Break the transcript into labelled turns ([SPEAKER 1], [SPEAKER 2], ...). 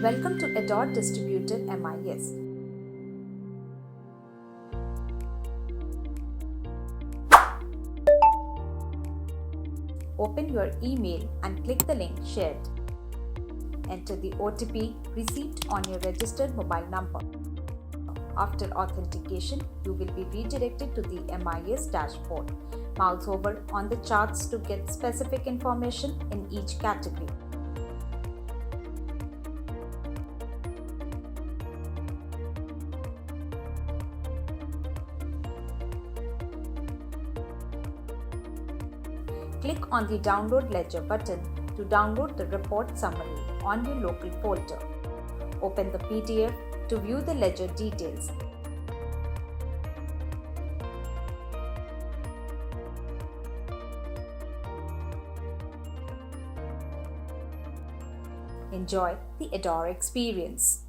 [SPEAKER 1] Welcome to Ador Distributor MIS. Open your email and click the link shared. Enter the OTP received on your registered mobile number. After authentication, you will be redirected to the MIS dashboard. Mouse over on the charts to get specific information in each category. Click on the Download Ledger button to download the report summary on your local folder. Open the PDF to view the ledger details. Enjoy the Ador experience.